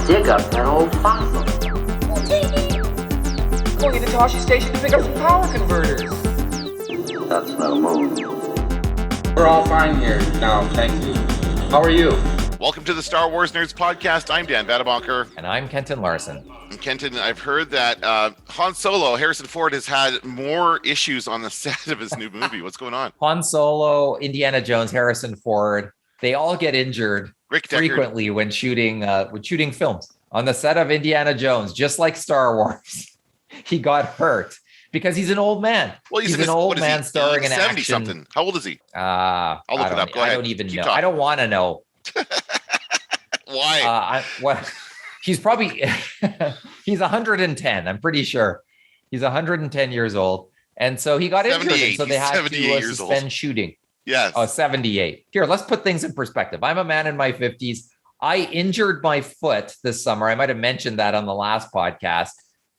dig up that old fossil. Going into Toshi Station to pick up some power converters. That's no move. We're all fine here now, thank you. How are you? Welcome to the Star Wars Nerds Podcast. I'm Dan Vadabonker. And I'm Kenton Larson. And Kenton, I've heard that Han Solo, Harrison Ford, has had more issues on the set of his new movie. What's going on? Han Solo, Indiana Jones, Harrison Ford, they all get injured frequently when shooting films. On the set of Indiana Jones, just like Star Wars, he got hurt because he's an old man. Well, he's an old man starring in 70 action. Something. How old is he? I'll look it up. Go ahead. I don't even Keep know. talking. I don't want to know. Why? He's probably he's 110. I'm pretty sure he's 110 years old, and so he got injured, and so they had to suspend shooting. Yes. Oh, 78. Here, let's put things in perspective. I'm a man in my 50s. I injured my foot this summer. I might have mentioned that on the last podcast.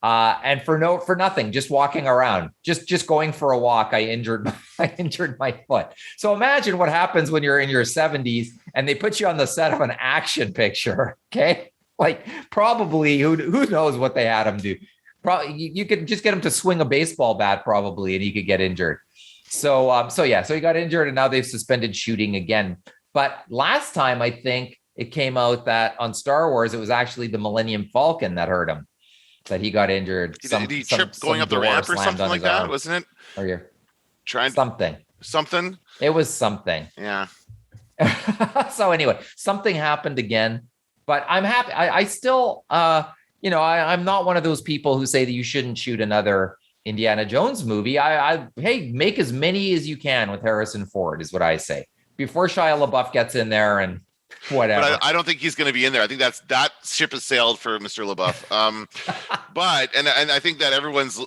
And for nothing, just walking around, just going for a walk, I injured my foot. So imagine what happens when you're in your 70s and they put you on the set of an action picture. Okay, like probably who knows what they had him do. Probably you could just get him to swing a baseball bat probably, and he could get injured. So he got injured, and now they've suspended shooting again. But last time I think it came out that on Star Wars it was actually the Millennium Falcon that hurt him. That he got injured. Did he trip going up the ramp or something like that? Wasn't it? Or you're trying something. Something? It was something. Yeah. So anyway, something happened again. But I'm happy. I still, I'm not one of those people who say that you shouldn't shoot another Indiana Jones movie. Hey, make as many as you can with Harrison Ford is what I say. Before Shia LaBeouf gets in there and whatever. But I don't think he's going to be in there. I think that ship has sailed for Mr. LaBeouf. But I think that everyone's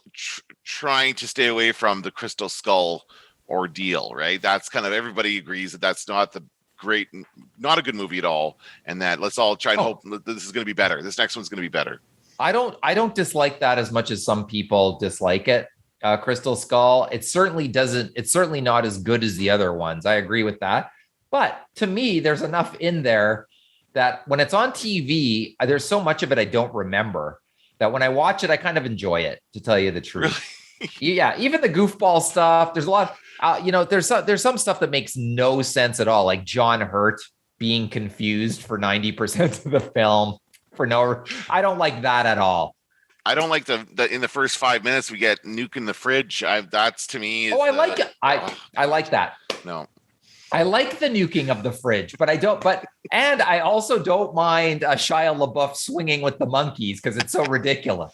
trying to stay away from the Crystal Skull ordeal, right? That's kind of, everybody agrees that that's not a good movie at all, and that let's all try and hope that this is going to be better. This next one's going to be better. I don't dislike that as much as some people dislike it. Crystal Skull, it's certainly not as good as the other ones. I agree with that. But to me, there's enough in there that when it's on TV, there's so much of it I don't remember that when I watch it, I kind of enjoy it, to tell you the truth. Really? Yeah, even the goofball stuff. There's a lot. There's some stuff that makes no sense at all, like John Hurt being confused for 90% of the film I don't like that at all. I don't like the in the first 5 minutes we get nuke in the fridge. That's to me. I like it. I like that. No. I like the nuking of the fridge, but and I also don't mind Shia LaBeouf swinging with the monkeys because it's so ridiculous.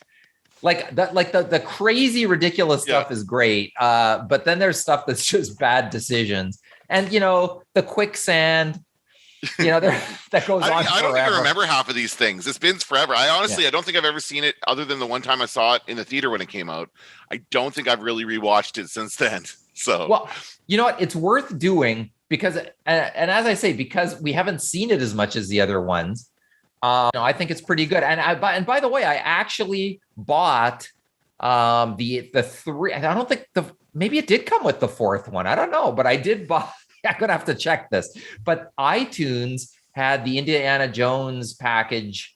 The crazy ridiculous stuff is great, but then there's stuff that's just bad decisions, and the quicksand, that goes on forever. I don't even remember half of these things. It's been forever. I honestly, I don't think I've ever seen it other than the one time I saw it in the theater when it came out. I don't think I've really rewatched it since then. So, well, you know what? It's worth doing. Because, and as I say, because we haven't seen it as much as the other ones, I think it's pretty good. And by the way, I actually bought the three. I don't think maybe it did come with the fourth one. I don't know, but I did buy. I'm gonna have to check this. But iTunes had the Indiana Jones package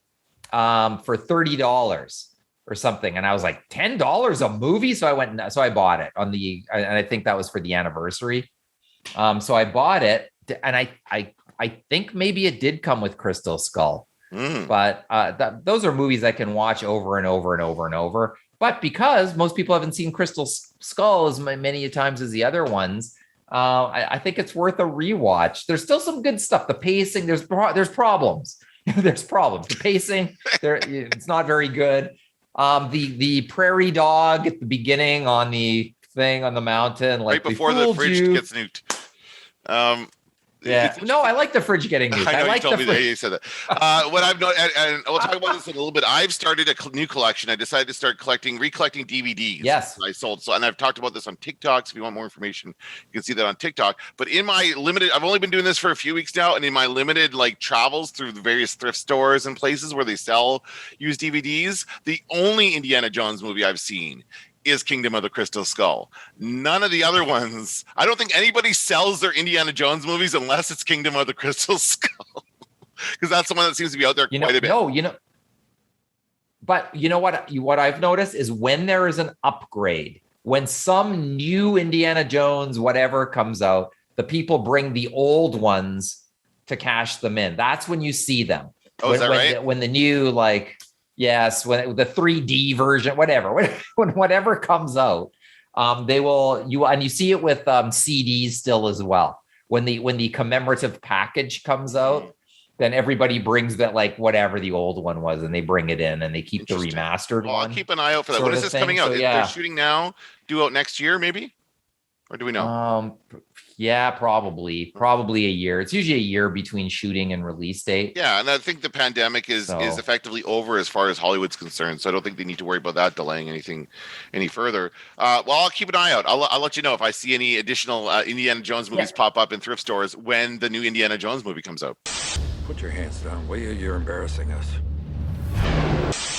for $30 or something, and I was like, $10 a movie. So I bought it and I think that was for the anniversary. So I bought it, and I think maybe it did come with Crystal Skull, but those are movies I can watch over and over and over and over. But because most people haven't seen Crystal Skull as many times as the other ones, I think it's worth a rewatch. There's still some good stuff. The pacing, there's problems. There's problems. The pacing, it's not very good. The prairie dog at the beginning on the thing on the mountain, like right before the fridge gets nuked. Yeah, no, I like the fridge getting nuked. I know like you told me that you said that. What I've noticed, and we'll talk about this in a little bit. I've started a new collection. I decided to start recollecting DVDs. Yes, I sold. So, and I've talked about this on TikTok. So if you want more information, you can see that on TikTok. But in my limited, I've only been doing this for a few weeks now, and in my limited travels through the various thrift stores and places where they sell used DVDs, the only Indiana Jones movie I've seen is Kingdom of the Crystal Skull. None of the other ones. I don't think anybody sells their Indiana Jones movies unless it's Kingdom of the Crystal Skull, because that's the one that seems to be out there quite a bit. No, But you know what I've noticed is when there is an upgrade, when some new Indiana Jones whatever comes out, the people bring the old ones to cash them in. That's when you see them. Oh, is that right? When the new, like, yes, when the 3D version, whatever, when whatever comes out, they will, and you see it with CDs still as well. When the commemorative package comes out, then everybody brings that, like, whatever the old one was, and they bring it in and they keep the remastered Well, one. I'll keep an eye out for that. When is this coming out? So, They're shooting now, due out next year, maybe? Or do we know? Yeah, probably a year. It's usually a year between shooting and release date. Yeah, and I think the pandemic is effectively over as far as Hollywood's concerned. So I don't think they need to worry about that delaying anything any further. Well, I'll keep an eye out. I'll let you know if I see any additional Indiana Jones movies pop up in thrift stores when the new Indiana Jones movie comes out. Put your hands down, will you? You're embarrassing us.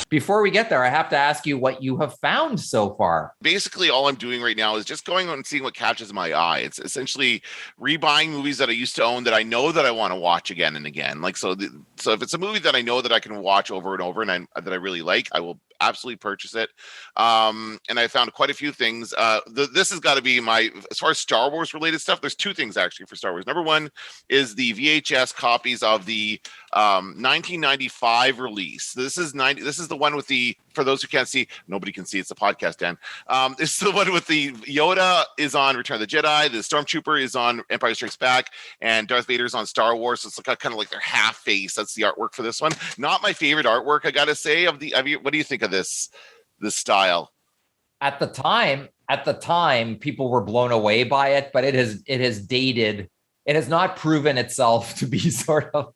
Before we get there, I have to ask you what you have found so far. Basically, all I'm doing right now is just going on and seeing what catches my eye. It's essentially rebuying movies that I used to own that I know that I want to watch again and again. Like, so if it's a movie that I know that I can watch over and over and that I really like, I will absolutely purchase it. And I found quite a few things. This has got to be as far as Star Wars related stuff, there's two things actually for Star Wars. Number one is the VHS copies of the 1995 release. This is the one with the, for those who can't see, nobody can see, it's a podcast, Dan. This is the one with the Yoda is on Return of the Jedi, the Stormtrooper is on Empire Strikes Back, and Darth Vader is on Star Wars. So it's kind of like their half face. That's the artwork for this one. Not my favorite artwork, I gotta say. What do you think of this style? At the time, people were blown away by it, but it has dated. It has not proven itself to be sort of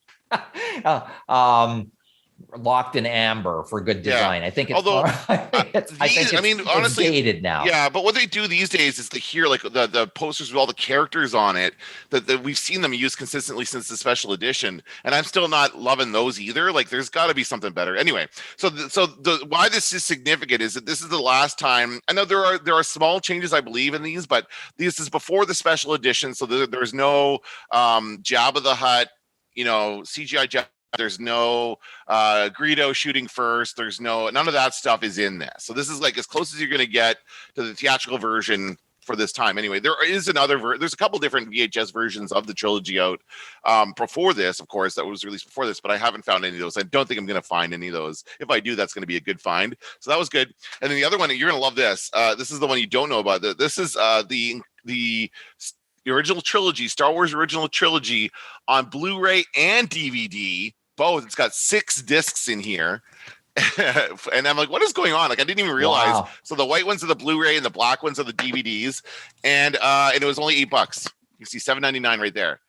locked in amber for good design. I think it's honestly dated now. Yeah, but what they do these days is like the posters with all the characters on it that we've seen them use consistently since the special edition, and I'm still not loving those either. Like, there's got to be something better. Anyway, so why this is significant is that this is the last time. I know there are small changes, I believe, in these, but this is before the special edition, so there's no Jabba the Hutt, CGI Jabba. There's no Greedo shooting first. There's none of that stuff is in this. So this is like as close as you're going to get to the theatrical version for this time. Anyway, there's a couple different VHS versions of the trilogy out before this, of course, that was released before this, but I haven't found any of those. I don't think I'm going to find any of those. If I do, that's going to be a good find. So that was good. And then the other one, you're going to love this. This is the one you don't know about. This is the original trilogy, Star Wars original trilogy on Blu-ray and DVD. Both. It's got 6 discs in here. And I'm like, what is going on? Like, I didn't even realize. Wow. So the white ones are the Blu-ray and the black ones are the DVDs. And it was only $8. You see $7.99 right there.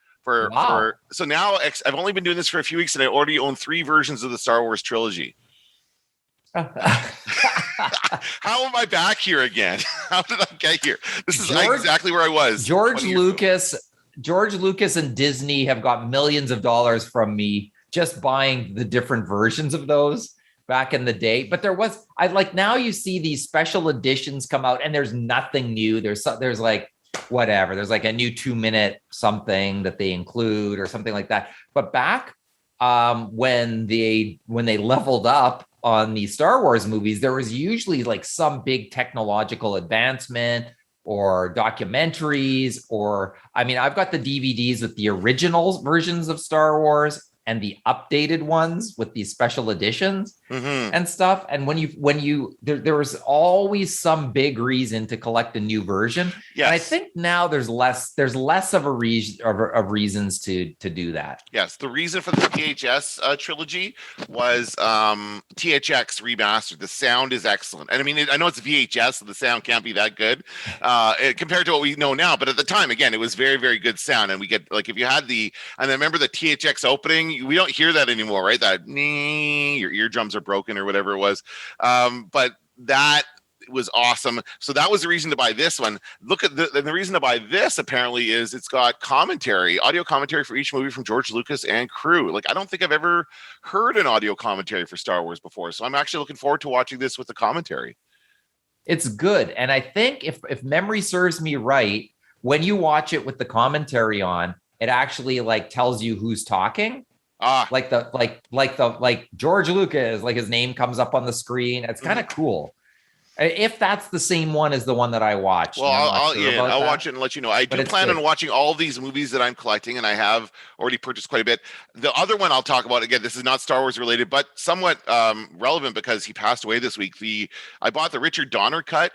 So now I've only been doing this for a few weeks and I already own 3 versions of the Star Wars trilogy. How am I back here again? How did I get here? This is exactly where I was. George Lucas and Disney have got millions of dollars from me just buying the different versions of those back in the day. But now you see these special editions come out and there's nothing new. There's like whatever. There's like a new 2-minute something that they include or something like that. But back when they leveled up on the Star Wars movies, there was usually like some big technological advancement or documentaries, I've got the DVDs with the original versions of Star Wars and the updated ones with these special editions and stuff. And there was always some big reason to collect a new version. Yes. And I think now there's less of reasons to do that. Yes. The reason for the VHS trilogy was THX remastered. The sound is excellent. And I know it's VHS, so the sound can't be that good compared to what we know now. But at the time, again, it was very, very good sound. And we get, like, if you had and I remember the THX opening, we don't hear that anymore, right? That your eardrums are broken or whatever it was. But that was awesome. So that was the reason to buy this one. Look at the reason to buy this apparently is it's got audio commentary for each movie from George Lucas and crew. Like, I don't think I've ever heard an audio commentary for Star Wars before. So I'm actually looking forward to watching this with the commentary. It's good. And I think if memory serves me right, when you watch it with the commentary on, it actually like tells you who's talking. like George Lucas, like his name comes up on the screen. It's kind of cool. If that's the same one as the one that I watched. Well, I'll watch it and let you know. I do plan on watching all of these movies that I'm collecting, and I have already purchased quite a bit. The other one I'll talk about, again, this is not Star Wars related, but somewhat relevant because he passed away this week. I bought the Richard Donner cut,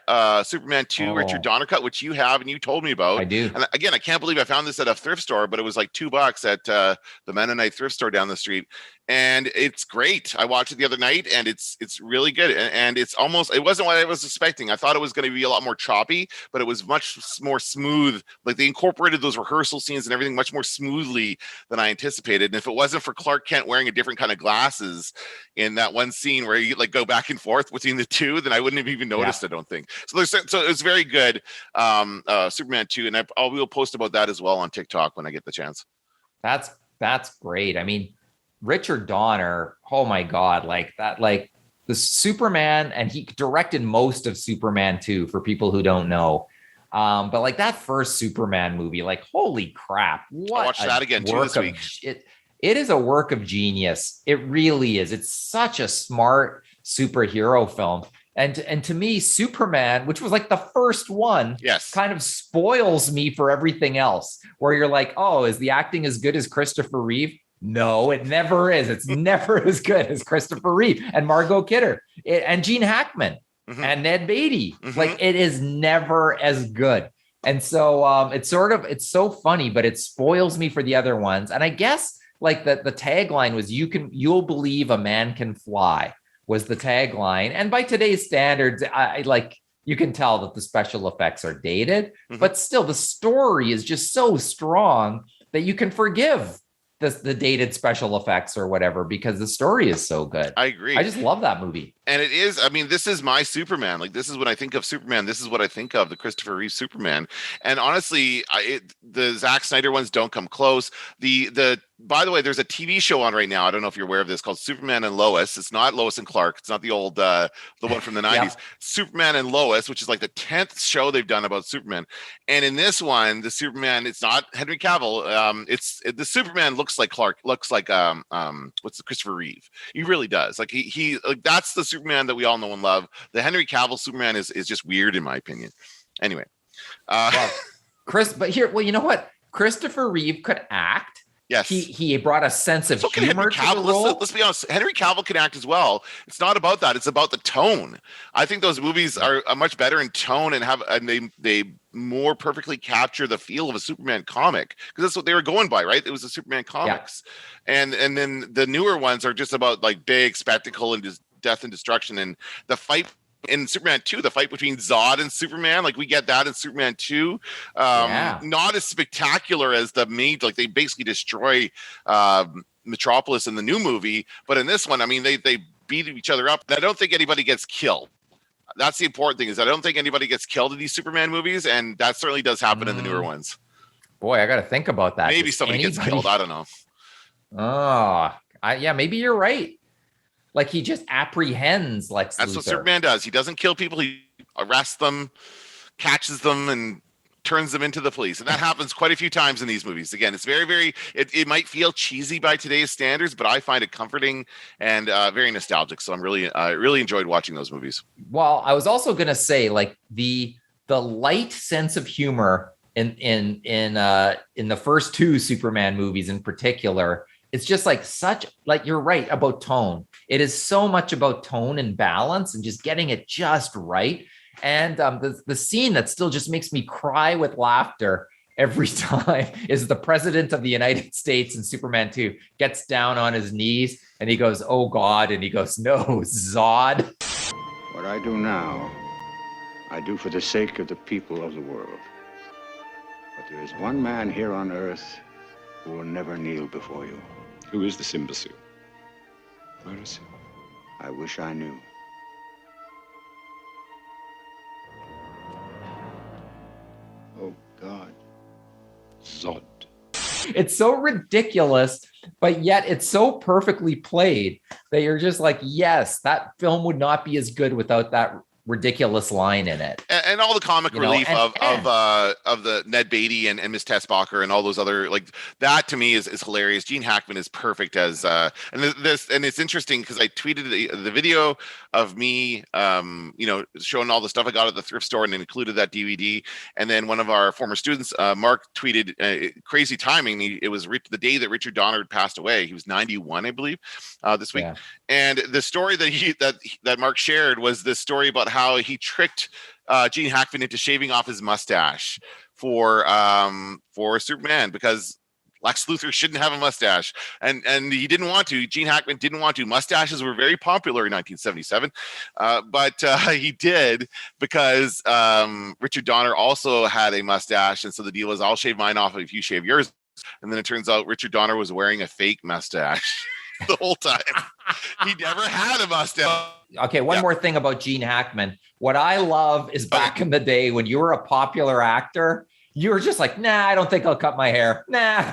Superman 2 Richard Donner cut, which you have and you told me about. I do. And again, I can't believe I found this at a thrift store, but it was like $2 at the Mennonite thrift store down the street. And it's great. I watched it the other night, and it's really good. And it wasn't what I was expecting. I thought it was going to be a lot more choppy, but it was much more smooth. Like they incorporated those rehearsal scenes and everything much more smoothly than I anticipated. And if it wasn't for Clark Kent wearing a different kind of glasses in that one scene where you like go back and forth between the two, then I wouldn't have even noticed. I don't think so. So it's very good. Superman 2, and we'll post about that as well on TikTok when I get the chance. That's great. I mean, Richard Donner, oh my God, like that, like the Superman, and he directed most of Superman 2 for people who don't know. But like that first Superman movie, like, holy crap. I watched that again too this week. It is a work of genius. It really is. It's such a smart superhero film. And to me, Superman, which was like the first one, kind of spoils me for everything else, where you're like, oh, is the acting as good as Christopher Reeve? No, it never is. It's never as good as Christopher Reeve and Margot Kidder and Gene Hackman and Ned Beatty. Like it is never as good. And so it's so funny, but it spoils me for the other ones. And I guess like the tagline was you'll believe a man can fly was the tagline. And by today's standards, I like you can tell that the special effects are dated, but still the story is just so strong that you can forgive the dated special effects or whatever, because the story is so good. I agree. I just love that movie. And it is, I mean, this is my Superman. Like, this is when I think of Superman. This is what I think of, the Christopher Reeve Superman. And honestly, the Zack Snyder ones don't come close. By the way, there's a TV show on right now. I don't know if you're aware of this, called Superman and Lois. It's not Lois and Clark. It's not the old, the one from the 90s. Superman and Lois, which is like the 10th show they've done about Superman. And in this one, the Superman, it's not Henry Cavill. The Superman looks like Clark, looks like what's the Christopher Reeve. He really does. Like he like that's the Superman that we all know and love. The Henry Cavill Superman is just weird in my opinion. Anyway, but you know what? Christopher Reeve could act. Yes, he brought a sense of humor to the role. Let's be honest. Henry Cavill can act as well. It's not about that. It's about the tone. I think those movies are much better in tone and they more perfectly capture the feel of a Superman comic, because that's what they were going by, right? It was the Superman comics, and then the newer ones are just about like big spectacle and just death and destruction. And the fight in Superman 2, the fight between Zod and Superman, like we get that in Superman 2. Not as spectacular as the main, like they basically destroy Metropolis in the new movie. But in this one, I mean, they beat each other up. And I don't think anybody gets killed. That's the important thing, is I don't think anybody gets killed in these Superman movies. And that certainly does happen in the newer ones. Boy, I got to think about that. Maybe somebody gets killed. I don't know. Maybe you're right. Like he just apprehends Lex Luthor. That's what Superman does. He doesn't kill people. He arrests them, catches them, and turns them into the police. And that happens quite a few times in these movies. Again, it's very, very, it might feel cheesy by today's standards, but I find it comforting and very nostalgic. So I really enjoyed watching those movies. Well, I was also going to say, like the light sense of humor in the first two Superman movies in particular, it's just like you're right about tone. It is so much about tone and balance and just getting it just right. And the scene that still just makes me cry with laughter every time is the President of the United States in Superman 2 gets down on his knees and he goes, "Oh God," and he goes, "No, Zod." What I do now, I do for the sake of the people of the world. But there is one man here on Earth who will never kneel before you. Who is this imbecile? Where is he? I wish I knew. Oh, God. Zod. It's so ridiculous, but yet it's so perfectly played that you're just like, yes, that film would not be as good without that ridiculous line in it. And all the comic You know, relief and- of the Ned Beatty and Miss Tessbacher and all those other, like, that to me is hilarious. Gene Hackman is perfect as and it's interesting because I tweeted the video of me showing all the stuff I got at the thrift store and included that DVD. And then one of our former students, Mark, tweeted crazy timing. It was the day that Richard Donner had passed away. He was 91, I believe, this week. Yeah. And the story that Mark shared was this story about how he tricked Gene Hackman into shaving off his mustache for Superman, because Lex Luthor shouldn't have a mustache, and he didn't want to. Gene Hackman didn't want to. Mustaches were very popular in 1977, but he did, because Richard Donner also had a mustache, and so the deal was, I'll shave mine off if you shave yours. And then it turns out Richard Donner was wearing a fake mustache the whole time. He never had a mustache. Okay, one more thing about Gene Hackman. What I love is back in the day when you were a popular actor, you were just like, nah, I don't think I'll cut my hair. Nah,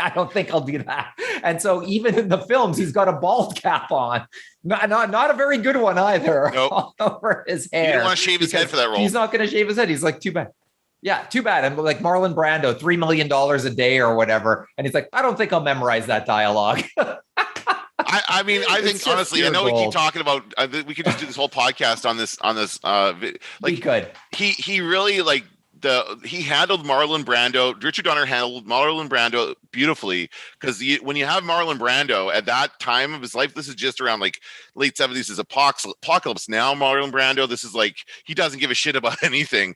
I don't think I'll do that. And so even in the films, he's got a bald cap on. Not a very good one either. Nope. All over his hair. He didn't want to shave his head for that role. He's not going to shave his head. He's like, too bad. Yeah, too bad. And like Marlon Brando, $3 million a day or whatever. And he's like, I don't think I'll memorize that dialogue. I mean, I think honestly, I know we keep talking about. We could just do this whole podcast on this. We could. He really he handled Marlon Brando. Richard Donner handled Marlon Brando beautifully, because when you have Marlon Brando at that time of his life, this is just around like late 70s, is Apocalypse Now. Marlon Brando, this is like, he doesn't give a shit about anything.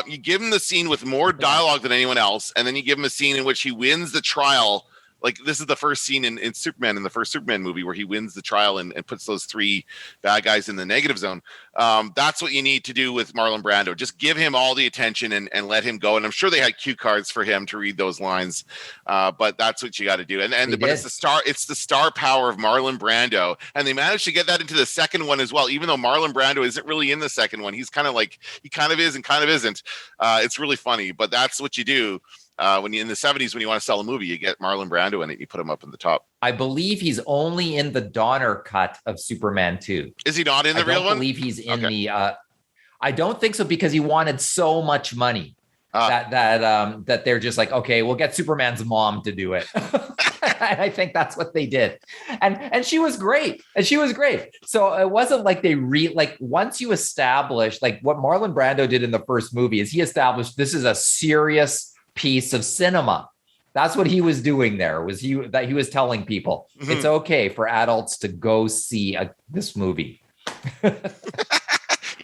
You give him the scene with more dialogue than anyone else, and then you give him a scene in which he wins the trial. Like, this is the first scene in Superman, in the first Superman movie, where he wins the trial and puts those three bad guys in the negative zone. That's what you need to do with Marlon Brando. Just give him all the attention and let him go. And I'm sure they had cue cards for him to read those lines. But that's what you got to do. But it's the star power of Marlon Brando. And they managed to get that into the second one as well, even though Marlon Brando isn't really in the second one. He's kind of like, he kind of is and kind of isn't. It's really funny, but that's what you do. When you in the 70s, when you want to sell a movie, you get Marlon Brando in it, you put him up in the top. I believe he's only in the Donner cut of Superman 2. Is he not in the real one? I don't believe he's in the I don't think so, because he wanted so much money that they're just like, okay, we'll get Superman's mom to do it. And I think that's what they did. And she was great. So it wasn't like they once you establish, like what Marlon Brando did in the first movie is he established this is a serious piece of cinema. That's what he was doing there, he was telling people it's okay for adults to go see this movie. Even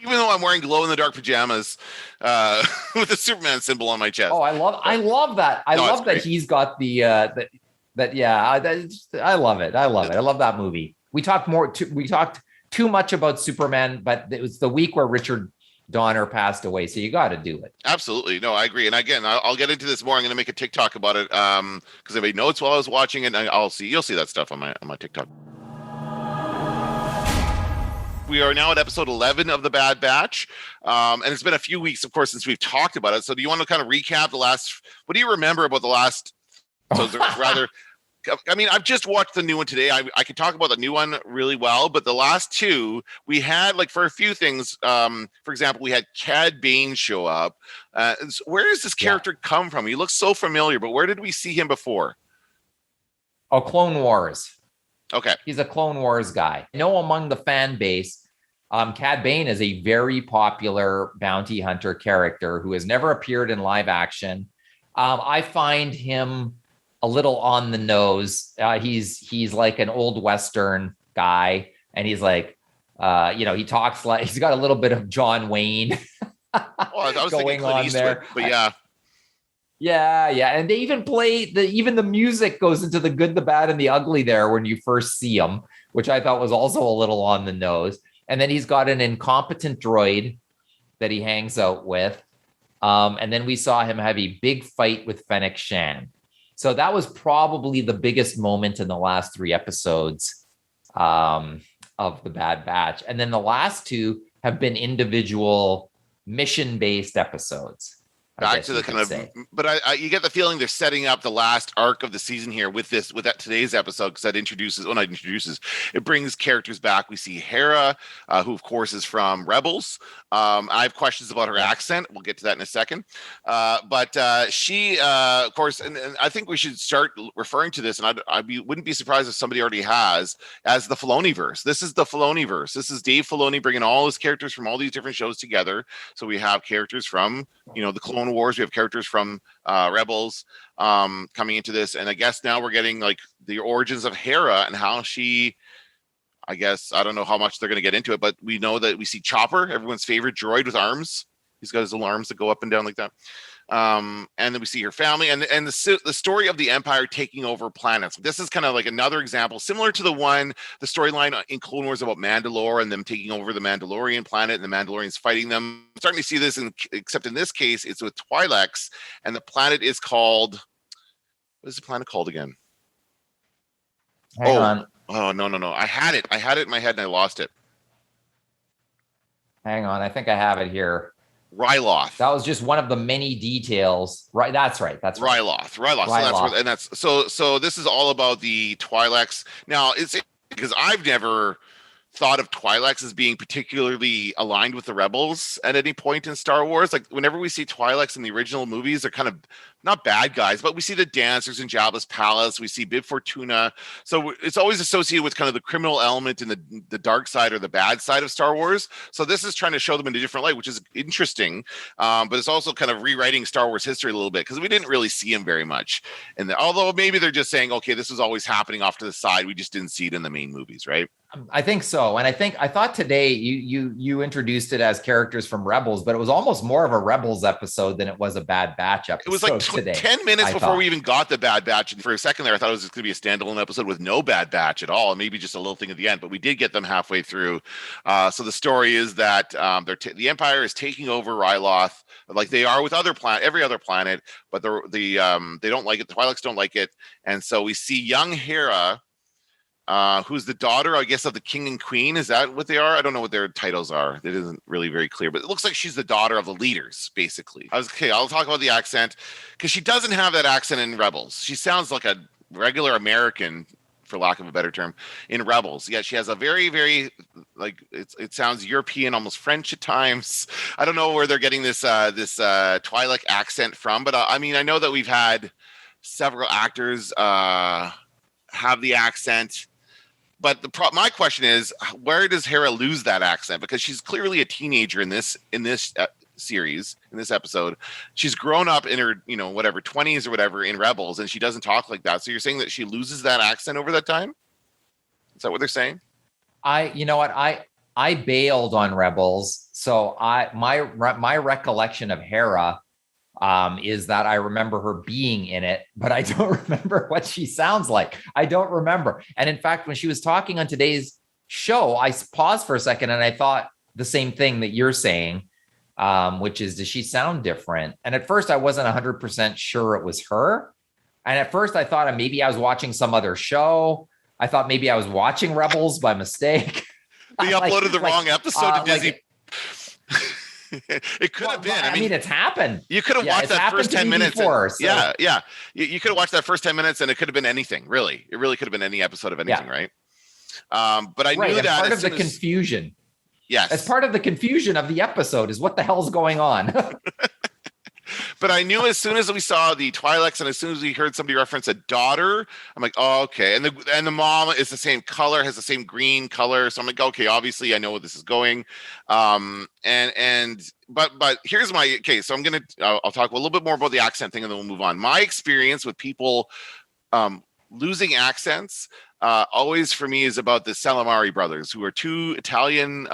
though I'm wearing glow in the dark pajamas with the Superman symbol on my chest. Oh, I love that. I love that he's got the I love it. I love that movie. We talked too much about Superman, but it was the week where Richard Donner passed away, so you got to do it. Absolutely. No, I agree. And again, I'll get into this more. I'm going to make a TikTok about it because I made notes while I was watching it, and you'll see that stuff on my TikTok. We are now at episode 11 of The Bad Batch, and it's been a few weeks, of course, since we've talked about it. So do you want to kind of recap the last? What do you remember about the last? So rather. I mean, I've just watched the new one today. I can talk about the new one really well, but the last two we had, like, for a few things. For example, we had Cad Bane show up. Where does this character come from? He looks so familiar, but where did we see him before? Oh, Clone Wars. Okay, he's a Clone Wars guy. I know among the fan base, Cad Bane is a very popular bounty hunter character who has never appeared in live action. I find him a little on the nose. He's like an old Western guy, and he's like, he talks like he's got a little bit of John Wayne I was going on Eastwood, there. But yeah. Yeah, and they even play even the music goes into the good, the bad, and the ugly there when you first see him, which I thought was also a little on the nose. And then he's got an incompetent droid that he hangs out with, and then we saw him have a big fight with Fennec Shan. So that was probably the biggest moment in the last 3 episodes of The Bad Batch. And then the last 2 have been individual mission-based episodes. back to the kind of, but you get the feeling they're setting up the last arc of the season here with that today's episode, because it brings characters back. We see Hera, who of course is from Rebels. I have questions about her accent. We'll get to that in a second. But she, of course, and I think we should start referring to this, and wouldn't be surprised if somebody already has, as the Filoniverse. This is the Filoniverse. This is Dave Filoni bringing all his characters from all these different shows together. So we have characters from, the Clone Wars. We have characters from Rebels coming into this, and I guess now we're getting like the origins of Hera and how she, I guess, I don't know how much they're going to get into it, but we know that we see Chopper, everyone's favorite droid with arms. He's got his little arms that go up and down like that. And then we see her family and the story of the Empire taking over planets. This is kind of like another example, similar to the storyline in Clone Wars about Mandalore and them taking over the Mandalorian planet and the Mandalorians fighting them. I'm starting to see this, except in this case, it's with Twi'leks, and the planet is called, what is the planet called again? Hang on. Oh, no. I had it in my head and I lost it. Hang on. I think I have it here. Ryloth. That was just one of the many details. Right. That's right. Ryloth. So this is all about the Twi'leks. Now, it's because I've never thought of Twi'leks as being particularly aligned with the Rebels at any point in Star Wars. Like whenever we see Twi'leks in the original movies, they're kind of not bad guys, but we see the dancers in Jabba's palace. We see Bib Fortuna. So it's always associated with kind of the criminal element in the dark side or the bad side of Star Wars. So this is trying to show them in a different light, which is interesting. But it's also kind of rewriting Star Wars history a little bit, because we didn't really see him very much. Although maybe they're just saying, okay, this was always happening off to the side. We just didn't see it in the main movies, right? I think so. And I thought today you introduced it as characters from Rebels, but it was almost more of a Rebels episode than it was a Bad Batch episode. It was like today, 10 minutes before we even got the Bad Batch. And for a second there, I thought it was going to be a standalone episode with no Bad Batch at all. Maybe just a little thing at the end, but we did get them halfway through. So the story is that the Empire is taking over Ryloth, like they are with every other planet, but they don't like it. The Twi'leks don't like it. And so we see young Hera, who's the daughter, I guess, of the king and queen. Is that what they are? I don't know what their titles are. It isn't really very clear, but it looks like she's the daughter of the leaders, basically. I'll talk about the accent, because she doesn't have that accent in Rebels. She sounds like a regular American, for lack of a better term, in Rebels. Yeah, she has a very, very, like, it sounds European, almost French at times. I don't know where they're getting this Twi'lek accent from, but I mean, I know that we've had several actors have the accent. But my question is, where does Hera lose that accent? Because she's clearly a teenager in this series, in this episode. She's grown up in her, 20s or whatever in Rebels, and she doesn't talk like that. So you're saying that she loses that accent over that time? Is that what they're saying? You know what? I bailed on Rebels, so my recollection of Hera is that I remember her being in it, but I don't remember what she sounds like. I don't remember. And in fact, when she was talking on today's show, I paused for a second and I thought the same thing that you're saying, which is, does she sound different? And at first I wasn't 100% sure it was her. And at first I thought maybe I was watching some other show. I thought maybe I was watching Rebels by mistake. They uploaded the wrong episode to Disney. It could have been. I mean, it's happened. You could have watched that first 10 minutes. Before, so. Yeah. You could have watched that first 10 minutes and it could have been anything, really. It really could have been any episode of anything, right? But I knew that part of the confusion. Yes. As part of the confusion of the episode is what the hell's going on. But I knew as soon as we saw the Twi'leks and as soon as we heard somebody reference a daughter, I'm like, oh, okay. And the mom is the same color, has the same green color. So I'm like, okay, obviously I know where this is going. But here's my case. So I'll talk a little bit more about the accent thing and then we'll move on. My experience with people losing accents always for me is about the Salamari brothers, who are two Italian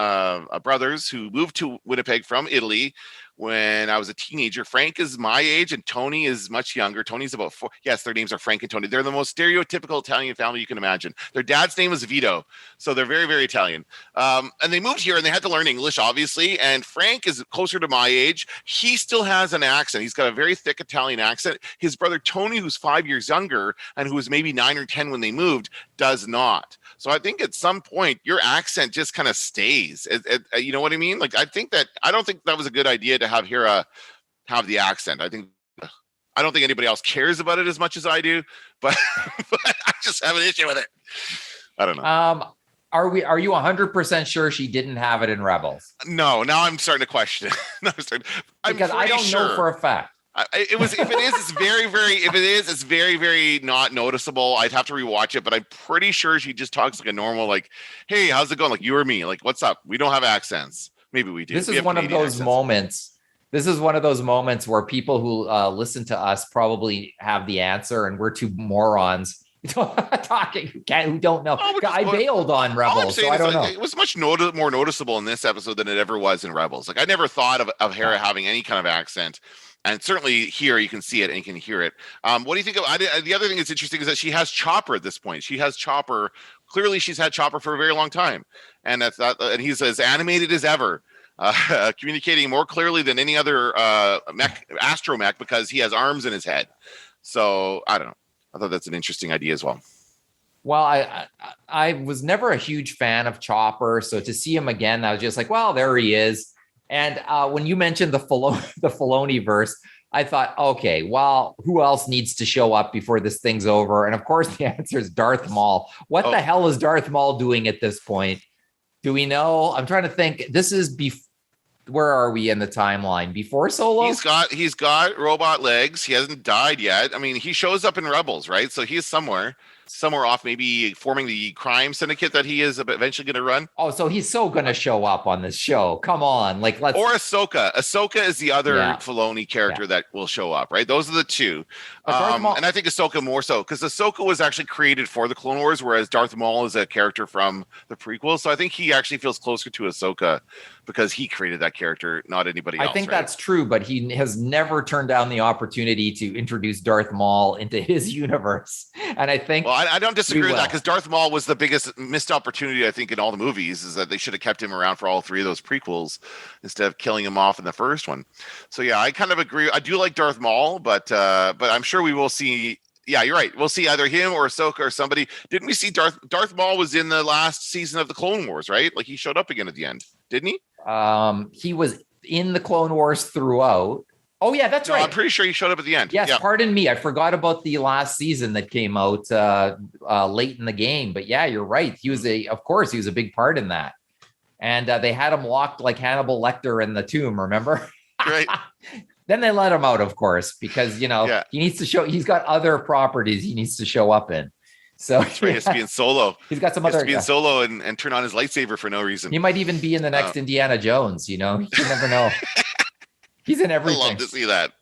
brothers who moved to Winnipeg from Italy when I was a teenager. Frank is my age and Tony is much younger. Tony's about 4. Yes, their names are Frank and Tony. They're the most stereotypical Italian family you can imagine. Their dad's name was Vito. So they're very, very Italian. And they moved here and they had to learn English, obviously. And Frank is closer to my age. He still has an accent. He's got a very thick Italian accent. His brother Tony, who's 5 years younger and who was maybe 9 or 10 when they moved, does not. So I think at some point your accent just kind of stays. You know what I mean? Like I don't think that was a good idea to have Hera have the accent. I don't think anybody else cares about it as much as I do, but, but I just have an issue with it. I don't know. Are you 100% sure she didn't have it in Rebels? No, now I'm starting to question it. Because I don't know for a fact. If it is, it's very, very not noticeable. I'd have to rewatch it, but I'm pretty sure she just talks like a normal, like, hey, how's it going? Like you or me, like, what's up? We don't have accents. Maybe we do. This is one of those moments. This is one of those moments where people who listen to us probably have the answer, and we're two morons talking who don't know. I bailed on Rebels, so I don't know. It was much more noticeable in this episode than it ever was in Rebels. Like I never thought of Hera having any kind of accent. And certainly here you can see it and you can hear it. What do you think of the other thing that's interesting is that she has Chopper at this point. She has Chopper. Clearly, she's had Chopper for a very long time. And and he's as animated as ever, communicating more clearly than any other astromech because he has arms in his head. So I don't know. I thought that's an interesting idea as well. Well, I was never a huge fan of Chopper. So to see him again, I was just like, well, there he is. And when you mentioned the Filoni verse, I thought, okay, well, who else needs to show up before this thing's over? And of course, the answer is Darth Maul. What the hell is Darth Maul doing at this point? Do we know? I'm trying to think. This is where are we in the timeline? Before Solo? He's got robot legs. He hasn't died yet. I mean, he shows up in Rebels, right? So he's somewhere off, maybe forming the crime syndicate that he is eventually going to run. Oh, so he's so going to show up on this show. Come on. Or Ahsoka. Ahsoka is the other Filoni character that will show up, right? Those are the two. And I think Ahsoka more so because Ahsoka was actually created for the Clone Wars, whereas Darth Maul is a character from the prequel. So I think he actually feels closer to Ahsoka because he created that character, not anybody else. I think that's true, but he has never turned down the opportunity to introduce Darth Maul into his universe. And I think... Well, I don't disagree with that because Darth Maul was the biggest missed opportunity, I think, in all the movies, is that they should have kept him around for all three of those prequels instead of killing him off in the first one. So, yeah, I kind of agree. I do like Darth Maul, but I'm sure we will see... Yeah, you're right. We'll see either him or Ahsoka or somebody. Didn't we see Darth Maul was in the last season of the Clone Wars, right? Like he showed up again at the end, didn't he? He was in the Clone Wars throughout. Oh yeah, that's right. I'm pretty sure he showed up at the end. Yes, Pardon me. I forgot about the last season that came out late in the game. But yeah, you're right. He was of course, he was a big part in that. And they had him locked like Hannibal Lecter in the tomb, remember? Right. Then they let him out, of course, because, he needs to show, he's got other properties he needs to show up in. So that's right. He has to be in Solo. He's got some other. He has to be in Solo and turn on his lightsaber for no reason. He might even be in the next Indiana Jones, you never know. He's in everything. I'd love to see that.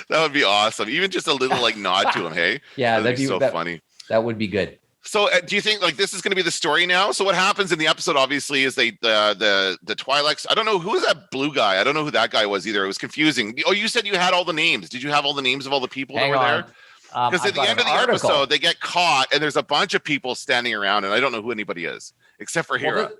That would be awesome. Even just a little nod to him, hey? Yeah, that'd be so funny. That would be good. So do you think this is going to be the story now? So what happens in the episode, obviously, is the Twi'leks. I don't know who was that blue guy. I don't know who that guy was either. It was confusing. Oh, you said you had all the names. Did you have all the names of all the people that were there? Because at the end of the episode, they get caught and there's a bunch of people standing around and I don't know who anybody is except for Hera.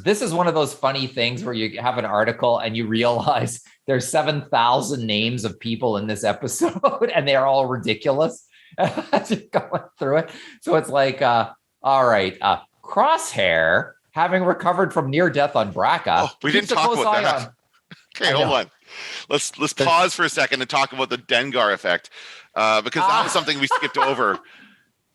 This is one of those funny things where you have an article and you realize there's 7,000 names of people in this episode and they're all ridiculous. As you're going through it. So it's like, all right, Crosshair, having recovered from near death on Braca. Oh, we didn't talk about that. Okay, hold on. Let's pause for a second and talk about the Dengar effect. Because that was something we skipped over.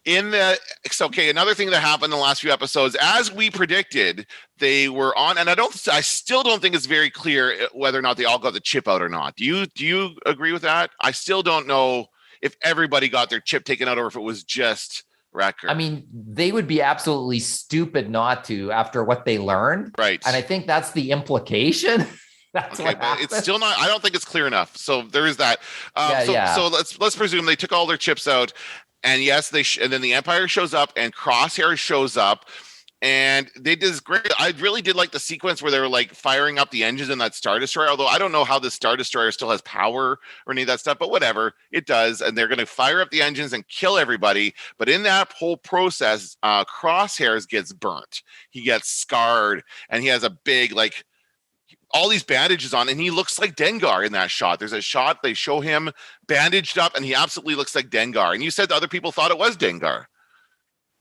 Another thing that happened in the last few episodes, as we predicted, they were on, and I still don't think it's very clear whether or not they all got the chip out or not. Do you agree with that? I still don't know if everybody got their chip taken out or if it was just Wrecker. I mean, they would be absolutely stupid not to after what they learned. Right. And I think that's the implication. That's okay, but it's still not, I don't think it's clear enough. So there is that. So let's presume they took all their chips out. And yes, and then the Empire shows up and Crosshair shows up. And they did this great. I really did like the sequence where they were firing up the engines in that Star Destroyer. Although I don't know how the Star Destroyer still has power or any of that stuff, but whatever, it does. And they're going to fire up the engines and kill everybody. But in that whole process, Crosshairs gets burnt. He gets scarred, and he has a big all these bandages on, and he looks like Dengar in that shot. There's a shot they show him bandaged up, and he absolutely looks like Dengar. And you said the other people thought it was Dengar.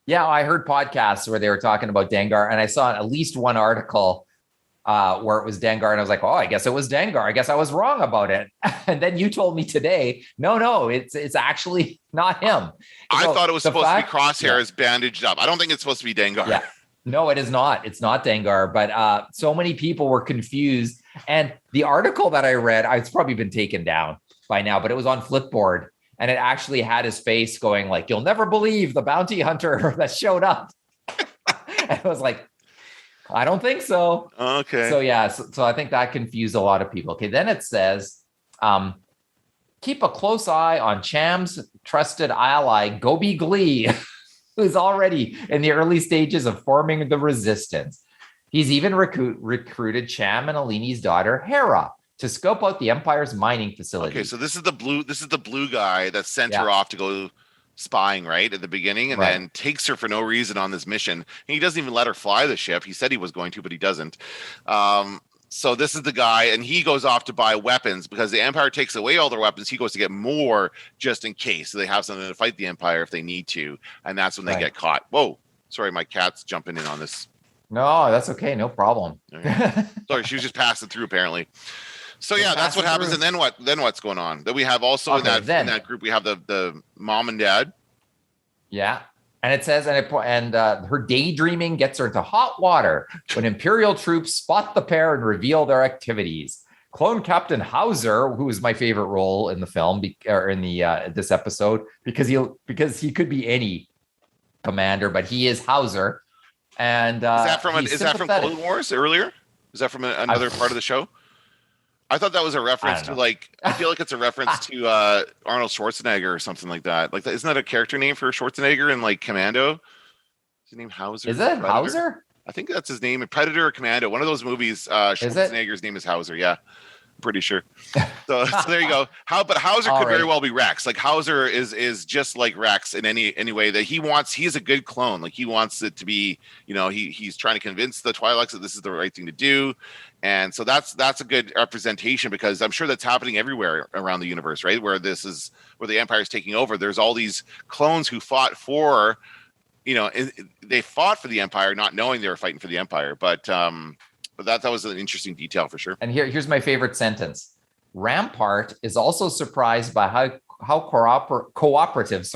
Yeah, I heard podcasts where they were talking about Dengar, and I saw at least one article where it was Dengar, and I was like, oh, I guess it was Dengar. I guess I was wrong about it. And then you told me today, no, it's actually not him. I So thought it was the supposed fact- to be Crosshairs bandaged up. I don't think it's supposed to be Dengar. Yeah. No, it is not. It's not Dengar, but so many people were confused. And the article that I read, it's probably been taken down by now, but it was on Flipboard, and it actually had his face going like, "You'll never believe the bounty hunter that showed up." And I was like, I don't think so. Okay. So yeah, so I think that confused a lot of people. Okay, then it says, keep a close eye on Cham's trusted ally, Gobi Glee, who's already in the early stages of forming the resistance. He's even recruited Cham and Alini's daughter, Hera, to scope out the Empire's mining facility. Okay, so this is the blue guy that sent her off to go spying, right, at the beginning, and then takes her for no reason on this mission. And he doesn't even let her fly the ship. He said he was going to, but he doesn't. So this is the guy, and he goes off to buy weapons because the Empire takes away all their weapons. He goes to get more just in case, so they have something to fight the Empire if they need to, and that's when they get caught. Whoa, sorry, my cat's jumping in on this. No, that's okay, no problem. Sorry, she was just passing through apparently. So yeah, that's what happens. And then what? Then what's going on? Then we have also in that group we have the mom and dad. Yeah, and it says and her daydreaming gets her into hot water when Imperial troops spot the pair and reveal their activities. Clone Captain Hauser, who is my favorite role in the film or in the this episode, because he could be any commander, but he is Hauser. And is that from Clone Wars earlier? Is that from another part of the show? I thought that was a reference to I feel like it's a reference to Arnold Schwarzenegger or something like that. Like, isn't that a character name for Schwarzenegger in like Commando? Is his name Hauser? Is it Hauser? I think that's his name. Predator or Commando. One of those movies. Schwarzenegger's name is Hauser. Yeah. I'm pretty sure. So there you go. But Hauser could very well be Rex. Like Hauser is just like Rex in any way that he wants. He's a good clone. Like he wants it to be, he's trying to convince the Twi'leks that this is the right thing to do. And so that's a good representation, because I'm sure that's happening everywhere around the universe, right? Where the Empire is taking over. There's all these clones who fought for, they fought for the Empire, not knowing they were fighting for the Empire. But that was an interesting detail for sure. And here's my favorite sentence. Rampart is also surprised by how cooperative,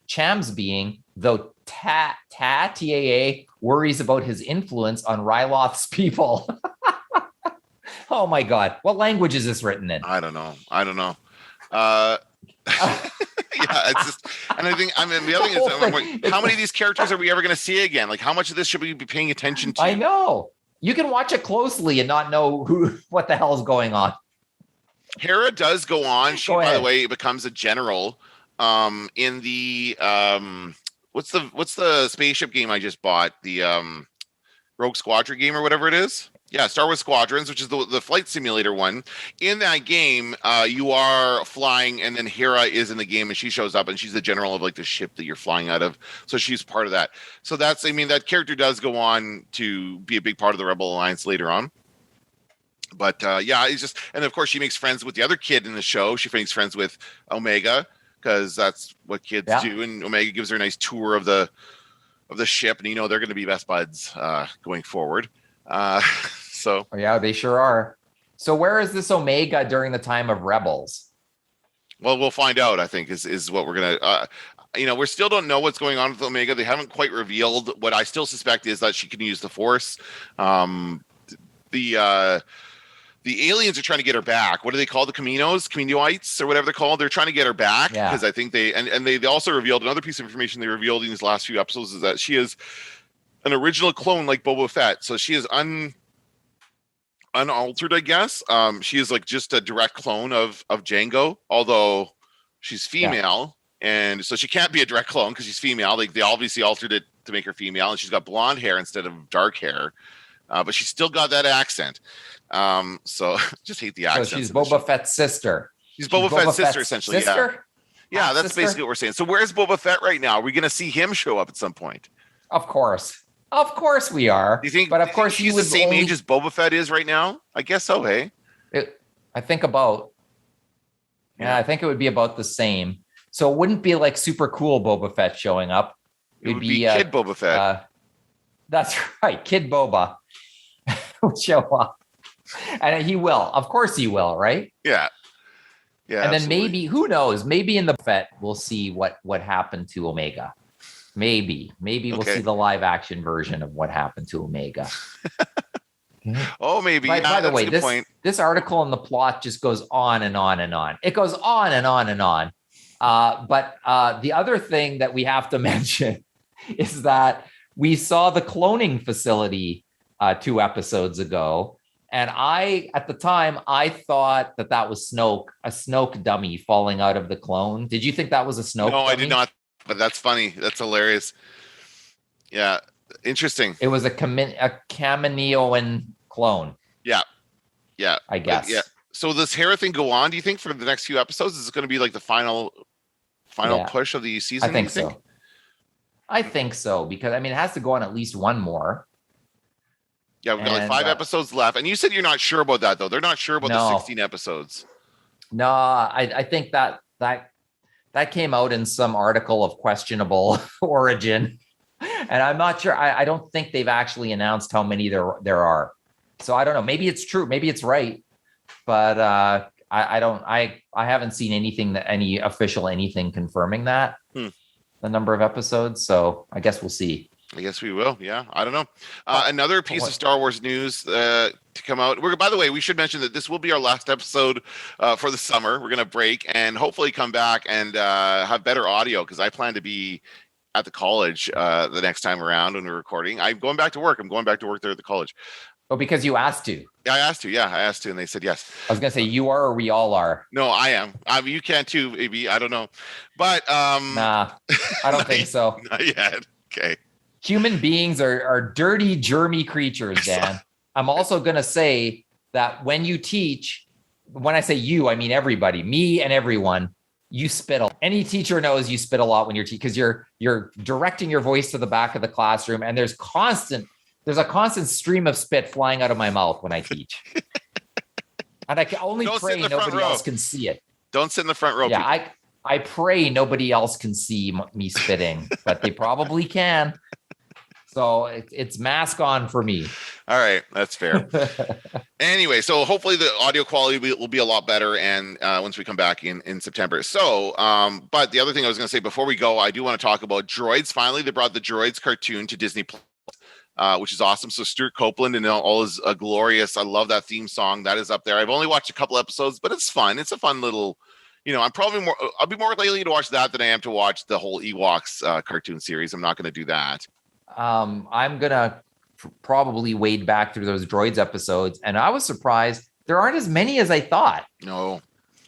Cham's being, though TAA worries about his influence on Ryloth's people. Oh my God. What language is this written in? I don't know. Yeah, it's just, and the other thing is, how many of these characters are we ever going to see again? Like, how much of this should we be paying attention to? I know. You can watch it closely and not know what the hell's going on. Hera does go on. She, by the way, becomes a general in the what's the spaceship game I just bought? The Rogue Squadron game or whatever it is. Yeah, Star Wars Squadrons, which is the flight simulator one. In that game, you are flying, and then Hera is in the game, and she shows up, and she's the general of like the ship that you're flying out of. So she's part of that. So that character does go on to be a big part of the Rebel Alliance later on. But it's just, and of course she makes friends with the other kid in the show. She makes friends with Omega, because that's what kids do, and Omega gives her a nice tour of the ship, and they're going to be best buds going forward. They sure are. So where is this Omega during the time of Rebels? Well, we'll find out, I think, is what we're gonna we still don't know what's going on with Omega. They haven't quite revealed. What I still suspect is that she can use the Force. The aliens are trying to get her back. What do they call the Kaminoites or whatever they're called? They're trying to get her back, because I think they also revealed another piece of information they revealed in these last few episodes, is that she is an original clone like Boba Fett. So she is unaltered, I guess. She is like just a direct clone of Jango, although she's female, and so she can't be a direct clone because she's female. They obviously altered it to make her female, and she's got blonde hair instead of dark hair, but she's still got that accent. So just hate the accent. So she's Boba Fett's sister. She's Boba Fett's sister, essentially. Sister? Yeah, that's basically what we're saying. So where's Boba Fett right now? Are we going to see him show up at some point? Of course we are. Do you think? But of course, he's the same age as Boba Fett is right now. I guess so. Hey, I think about. Yeah, I think it would be about the same. So it wouldn't be like super cool Boba Fett showing up. It would be Kid Boba Fett. That's right, Kid Boba. show up. And he will. Of course he will, right? Yeah. Yeah. And then absolutely. maybe, who knows? Maybe in the vet we'll see what happened to Omega. Maybe we'll Okay. see the live action version of what happened to Omega. Oh, maybe. By the That's way, a good point. this article in the plot just goes on and on and on. It goes on and on and on. But the other thing that we have to mention is that we saw the cloning facility 2 episodes ago. And at the time, I thought that was Snoke, a Snoke dummy falling out of the clone. Did you think that was a Snoke No, dummy? I did not. But that's funny. That's hilarious. Yeah. Interesting. It was a Kaminoan clone. Yeah. Yeah. I guess. Yeah. So this Hera thing go on, do you think, for the next few episodes? Is it going to be like the final push of the season? I think so. I think so, because it has to go on at least one more. Yeah, we've got like 5 episodes left. And you said you're not sure about that, though. They're not sure about the 16 episodes. No, I think that came out in some article of questionable origin. And I'm not sure. I don't think they've actually announced how many there are. So I don't know. Maybe it's true. Maybe it's right. But I haven't seen any official anything confirming that, the number of episodes. So I guess we'll see. I guess we will. Yeah, I don't know. Another piece of Star Wars news to come out. By the way, we should mention that this will be our last episode for the summer. We're going to break and hopefully come back and have better audio, because I plan to be at the college the next time around when we're recording. I'm going back to work. I'm going back to work there at the college. Oh, because you asked to. Yeah, I asked to. Yeah, I asked to, and they said yes. I was going to say you are, or we all are. No, I am. You can too, maybe. I don't know. But nah, I don't think so. Not yet. Okay. Human beings are dirty, germy creatures, Dan. I'm also going to say that when you teach, when I say you, I mean everybody, me and everyone, you spit. Any teacher knows you spit a lot when you're teaching, because you're directing your voice to the back of the classroom, and there's a constant stream of spit flying out of my mouth when I teach. And I can only pray nobody else can see it. Don't sit in the front row. Yeah, I pray nobody else can see me spitting, but they probably can. So it's mask on for me. All right, that's fair. Anyway, so hopefully the audio quality will be a lot better, and once we come back in September. So, but the other thing I was going to say before we go, I do want to talk about Droids. Finally, they brought the Droids cartoon to Disney Plus, which is awesome. So Stuart Copeland and all his glorious. I love that theme song. That is up there. I've only watched a couple episodes, but it's fun. It's a fun little. I'll be more likely to watch that than I am to watch the whole Ewoks cartoon series. I'm not going to do that. I'm gonna probably wade back through those Droids episodes, and I was surprised there aren't as many as I thought. No,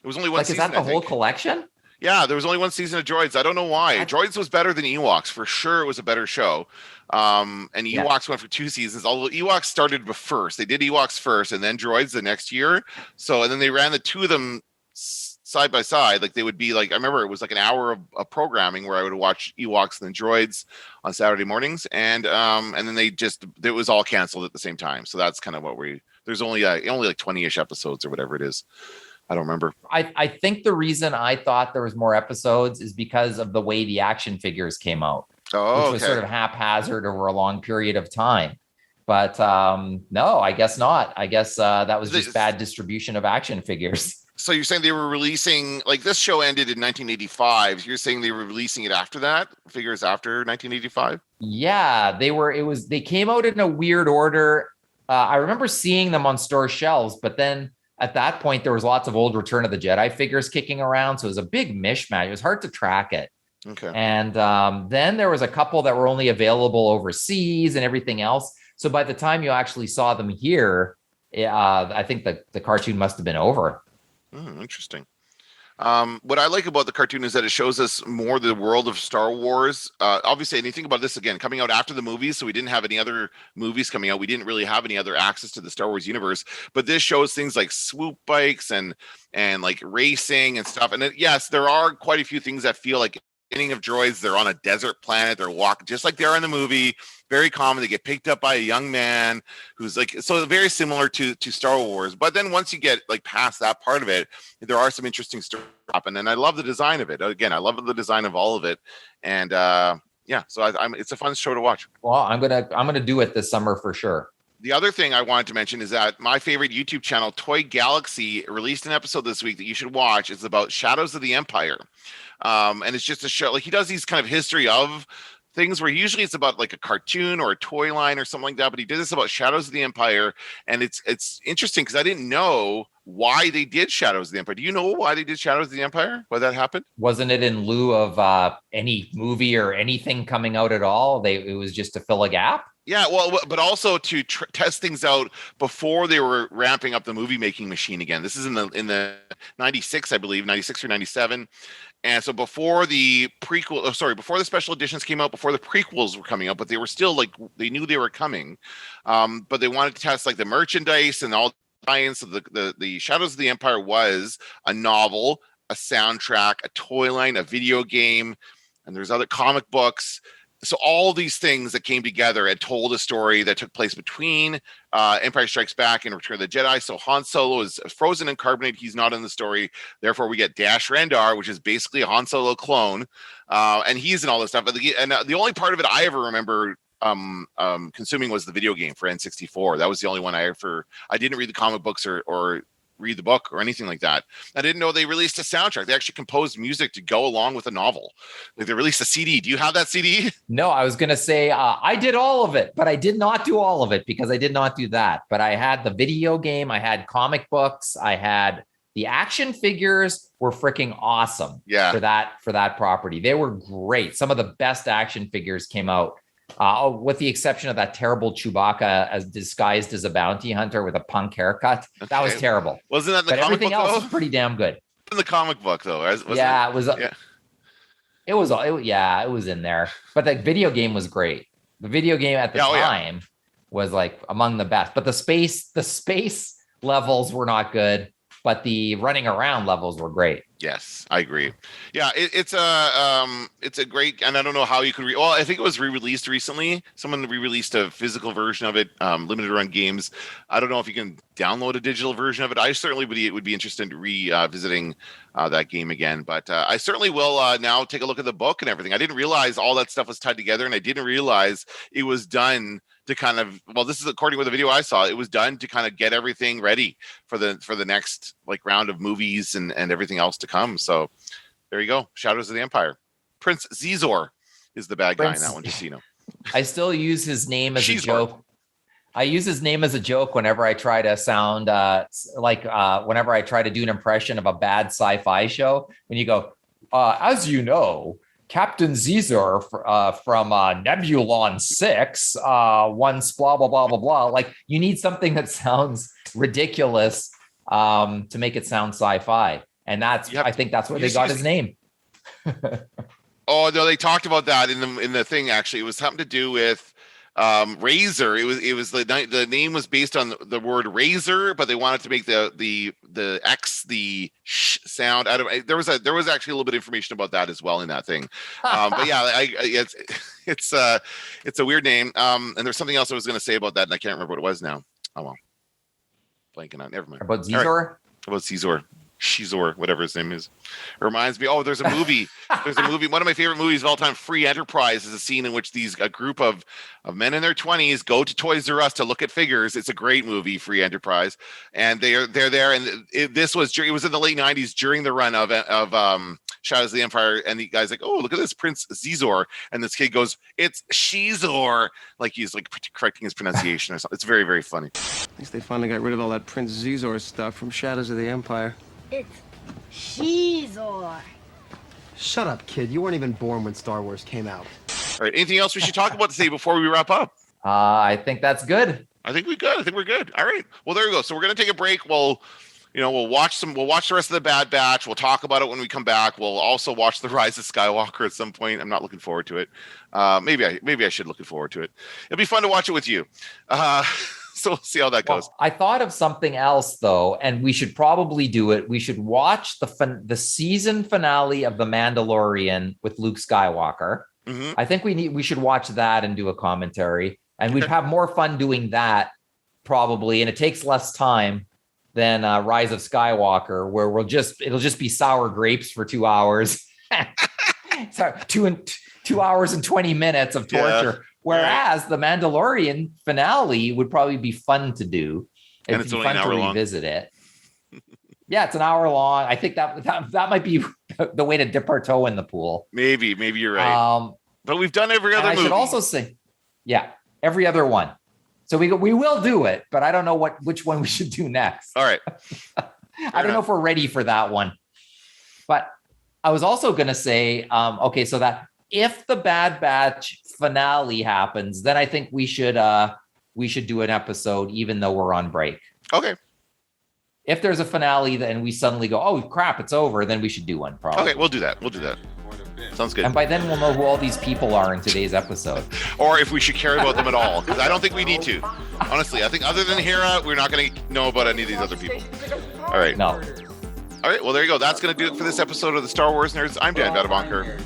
it was only one season. Is that the whole collection? Yeah, there was only one season of Droids. I don't know why. Droids was better than Ewoks. For sure, it was a better show. And Ewoks went for 2 seasons, although Ewoks started first. They did Ewoks first, and then Droids the next year. So, and then they ran the 2 of them side by side. Like they would be like, I remember it was like an hour of programming where I would watch Ewoks and then Droids on Saturday mornings, and then it was all canceled at the same time. So that's kind of what there's only like 20-ish episodes or whatever it is. I don't remember. I think the reason I thought there was more episodes is because of the way the action figures came out, which was sort of haphazard over a long period of time. But no, I guess not. I guess that was just bad distribution of action figures. So you're saying they were releasing, like this show ended in 1985. You're saying they were releasing it after that, figures after 1985? Yeah, they came out in a weird order. I remember seeing them on store shelves, but then at that point there was lots of old Return of the Jedi figures kicking around. So it was a big mishmash. It was hard to track it. Okay. And then there was a couple that were only available overseas and everything else. So by the time you actually saw them here, I think the cartoon must have been over. Interesting. What I like about the cartoon is that it shows us more the world of Star Wars. Obviously, and you think about this again, coming out after the movies, so we didn't have any other movies coming out. We didn't really have any other access to the Star Wars universe. But this shows things like swoop bikes and like racing and stuff. And yes, there are quite a few things that feel like beginning of Droids. They're on a desert planet. They're walking just like they are in the movie. Very common. They get picked up by a young man who's like, so very similar to Star Wars. But then once you get like past that part of it, there are some interesting stuff happen. And I love the design of it. Again, I love the design of all of it. And so it's a fun show to watch. Well, I'm gonna do it this summer for sure. The other thing I wanted to mention is that my favorite YouTube channel, Toy Galaxy, released an episode this week that you should watch. It's about Shadows of the Empire. And it's just a show, like he does these kind of history of things where usually it's about like a cartoon or a toy line or something like that, but he did this about Shadows of the Empire, and it's interesting because I didn't know why they did Shadows of the Empire. Do you know why they did Shadows of the Empire? Why that happened? Wasn't it in lieu of any movie or anything coming out at all? It was just to fill a gap. Yeah, well, but also to test things out before they were ramping up the movie making machine again. This is in the 96, I believe, 96 or 97. And so before the before the special editions came out, before the prequels were coming out, but they were still like, they knew they were coming. But they wanted to test like the merchandise and all the science of the Shadows of the Empire was a novel, a soundtrack, a toy line, a video game, and there's other comic books. So all these things that came together and told a story that took place between Empire Strikes Back and Return of the Jedi. So Han Solo is frozen in carbonate. He's not in the story. Therefore, we get Dash Rendar, which is basically a Han Solo clone. And he's in all this stuff. And the only part of it I ever remember consuming was the video game for N64. That was the only one I didn't read the comic books or read the book or anything like that. I didn't know they released a soundtrack. They actually composed music to go along with a novel. Like they released a CD. Do you have that CD? No, I was going to say I did all of it, but I did not do all of it because I did not do that. But I had the video game. I had comic books. I had the action figures were freaking awesome. Yeah. For that property. They were great. Some of the best action figures came out. With the exception of that terrible Chewbacca as disguised as a bounty hunter with a punk haircut. Okay. That was terrible. Wasn't that in the comic book? Everything else was pretty damn good. In the comic book, though. It was. It was in there. But the video game was great. The video game at the time was like among the best. But the space levels were not good. But the running around levels were great. Yes, I agree. Yeah, it's a great, and I don't know how you could well, I think it was re-released recently. Someone re-released a physical version of it, limited run games. I don't know if you can download a digital version of it. I certainly would be interested in revisiting that game again. But I certainly will now take a look at the book and everything. I didn't realize all that stuff was tied together, and I didn't realize it was done to kind of, well, this is according to the video I saw, it was done to kind of get everything ready for the next like round of movies and everything else to come. So there you go. Shadows of the Empire. Prince Zizor is the bad guy in that one, just so you know. I still use his name as a joke. I use his name as a joke whenever I try to sound whenever I try to do an impression of a bad sci-fi show. When you go, as you know, Captain Zizor from Nebulon 6, once blah, blah, blah, blah, blah. Like you need something that sounds ridiculous to make it sound sci-fi. And I think that's where they got his name. Oh, no, they talked about that in the thing, actually. It was something to do with Razor. It was the name was based on the word razor, but they wanted to make the X the sh sound out of it. There was actually a little bit of information about that as well in that thing. But yeah, it's a weird name. And there's something else I was going to say about that, and I can't remember what it was now. Oh well, blanking out. Never mind. About Zizor? Right. About Zizor. Shizor, whatever his name is. It reminds me, there's a movie. One of my favorite movies of all time, Free Enterprise, is a scene in which a group of men in their 20s go to Toys R Us to look at figures. It's a great movie, Free Enterprise. And they're there. And it was in the late 90s during the run of Shadows of the Empire. And the guy's like, oh, look at this Prince Zizor. And this kid goes, it's Shizor. Like he's like correcting his pronunciation or something. It's very, very funny. At least they finally got rid of all that Prince Zizor stuff from Shadows of the Empire. It's Shizor. Shut up, kid. You weren't even born when Star Wars came out. All right. Anything else we should talk about today before we wrap up? I think that's good. I think we're good. All right. Well, there you go. So we're going to take a break. We'll watch the rest of the Bad Batch. We'll talk about it when we come back. We'll also watch The Rise of Skywalker at some point. I'm not looking forward to it. Maybe I should look forward to it. It'll be fun to watch it with you. So we'll see how that goes. I thought of something else though, and we should probably do it. We should watch the season finale of The Mandalorian with Luke Skywalker. Mm-hmm. I think we should watch that and do a commentary, and we'd have more fun doing that probably. And it takes less time than Rise of Skywalker, where it'll just be sour grapes for 2 hours. Sorry, 2 hours and 20 minutes of torture Whereas the Mandalorian finale would probably be fun to do. And It'd it's be only fun an to hour long. revisit it. Yeah, it's an hour long. I think that might be the way to dip our toe in the pool. Maybe you're right. But we've done every other I movie. should also say, yeah, every other one. So we will do it, but I don't know which one we should do next. All right. I don't know if we're ready for that one. But I was also going to say, okay, so that if the Bad Batch finale happens, then I think we should do an episode, even though we're on break. Okay. If there's a finale, then we suddenly go, oh crap, it's over. Then we should do one. Probably. Okay, we'll do that. Sounds good. And by then we'll know who all these people are in today's episode. Or if we should care about them at all, because I don't think we need to. Honestly, I think other than Hera, we're not going to know about any of these other people. All right. No. All right. Well, there you go. That's going to do it for this episode of the Star Wars Nerds. I'm Dan Vadabonker.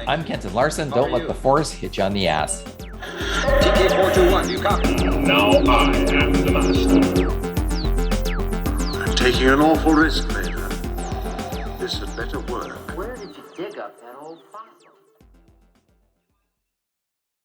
I'm Kenton Larson. Don't let the Force hit you on the ass. TK421, you copy? Now I am the master. I'm taking an awful risk, Vader. This had better work. Where did you dig up that old fossil?